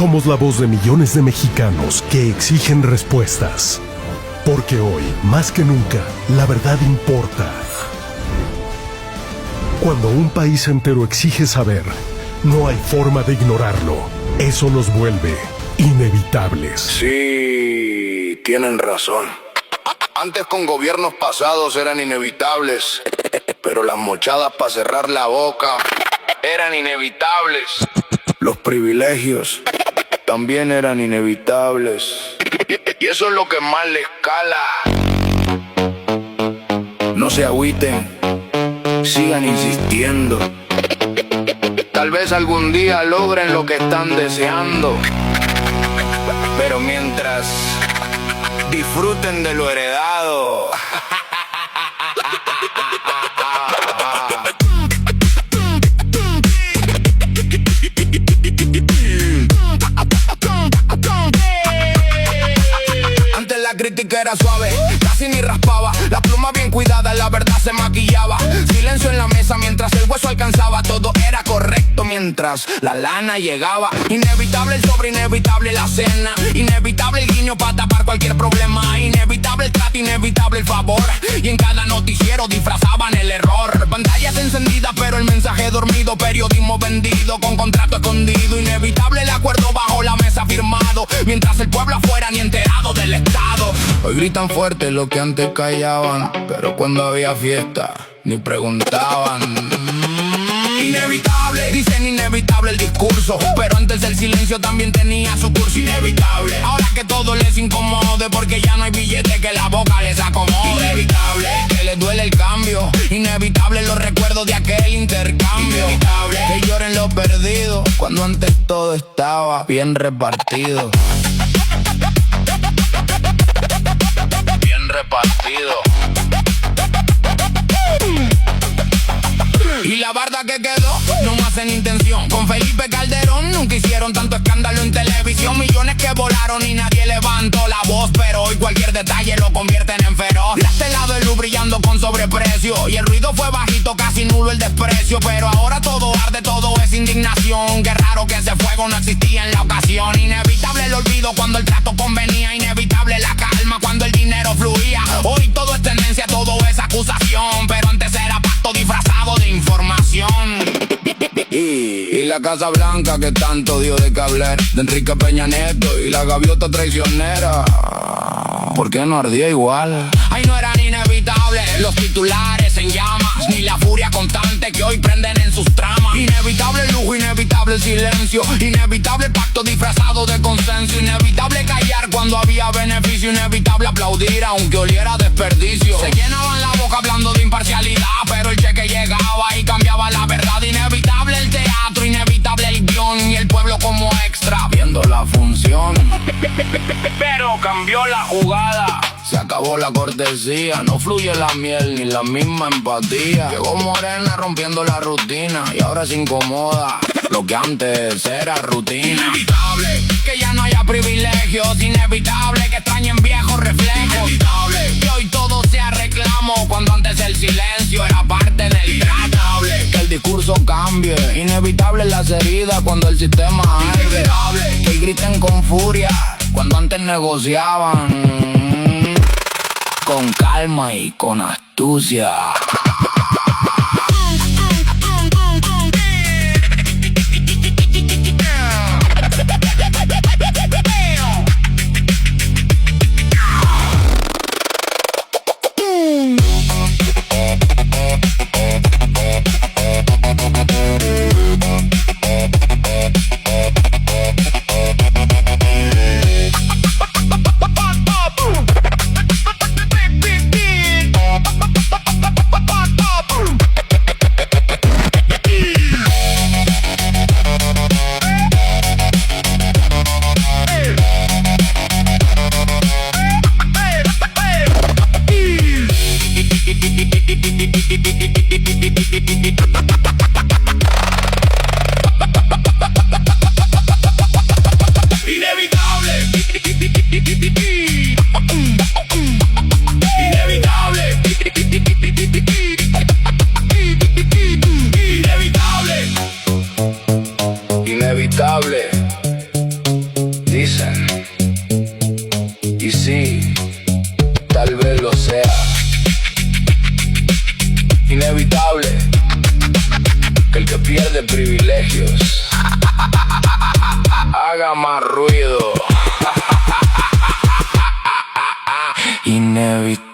Somos la voz de millones de mexicanos que exigen respuestas. Porque hoy, más que nunca, la verdad importa. Cuando un país entero exige saber, no hay forma de ignorarlo. Eso nos vuelve inevitables. Sí, tienen razón. Antes con gobiernos pasados eran inevitables, pero las mochadas para cerrar la boca eran inevitables. Los privilegios también eran inevitables. Y eso es lo que más les cala. No se agüiten, sigan insistiendo. Tal vez algún día logren lo que están deseando. Pero mientras, disfruten de lo heredado. Antes la crítica era suave, casi ni raspaba. La pluma bien cuidada, la verdad se maquillaba. Silencio en la mesa mientras el hueso alcanzaba. Todo era correcto mientras la lana llegaba. Inevitable el sobre, inevitable la cena. Inevitable el guiño para tapar cualquier problema. Inevitable el trato, inevitable el favor. Y en cada noticiero disfrazaban el error. Pantallas encendidas pero el mensaje dormido. Periodismo vendido con contrato escondido. Inevitable el acuerdo bajo la mesa firmado. Mientras el pueblo afuera ni enterado del estado. Hoy gritan fuerte lo que antes callaban, pero cuando había fiesta ni preguntaban. Inevitable, dicen inevitable el discurso, pero antes el silencio también tenía su curso. Inevitable, ahora que todo les incomode, porque ya no hay billete que la boca les acomode. Inevitable, que les duele el cambio. Inevitable los recuerdos de aquel intercambio. Inevitable, que lloren los perdidos, cuando antes todo estaba bien repartido. Bien repartido. Y la barda que quedó, no más en intención. Con Felipe Calderón nunca hicieron tanto escándalo en televisión. Millones que volaron y nadie levantó la voz, pero hoy cualquier detalle lo convierten en feroz. De este lado el luz brillando con sobreprecio, y el ruido fue bajito, casi nulo el desprecio. Pero ahora todo arde, todo es indignación. Qué raro que ese fuego no existía en la ocasión. Inevitable el olvido cuando el trato convenía. Inevitable la calma cuando el dinero fluía. Hoy todo es tendencia, todo es acusación, pero antes era pacto disfrazado de información. Y la Casa Blanca que tanto dio de que hablar, de Enrique Peña Nieto y la gaviota traicionera, ¿por qué no ardía igual? Ay, no eran inevitables los titulares en llamas, ni la furia constante que hoy prenden en sus tramas. Inevitable el lujo, inevitable el silencio. Inevitable el pacto disfrazado de consenso. Inevitable callar cuando había beneficio. Inevitable aplaudir aunque oliera desperdicio. Se llenaban la boca hablando de imparcialidad, pero el cheque llegaba y cambiaba la verdad. Inevitable el teatro, inevitable el guión, y el pueblo como extra viendo la función. Pero cambió la jugada, se acabó la cortesía, no fluye la miel ni la misma empatía. Llegó Morena rompiendo la rutina y ahora se incomoda lo que antes era rutina. Inevitable que ya no haya privilegios. Inevitable que extrañen viejos reflejos. Inevitable que hoy todo sea reclamo cuando antes el silencio era parte del tratable. Que el discurso cambie. Inevitable las heridas cuando el sistema arde. Inevitable que griten con furia cuando antes negociaban con calma y con astucia. dicen. Y sí, tal vez lo sea. Inevitable que el que pierde privilegios haga más ruido. Inevitable.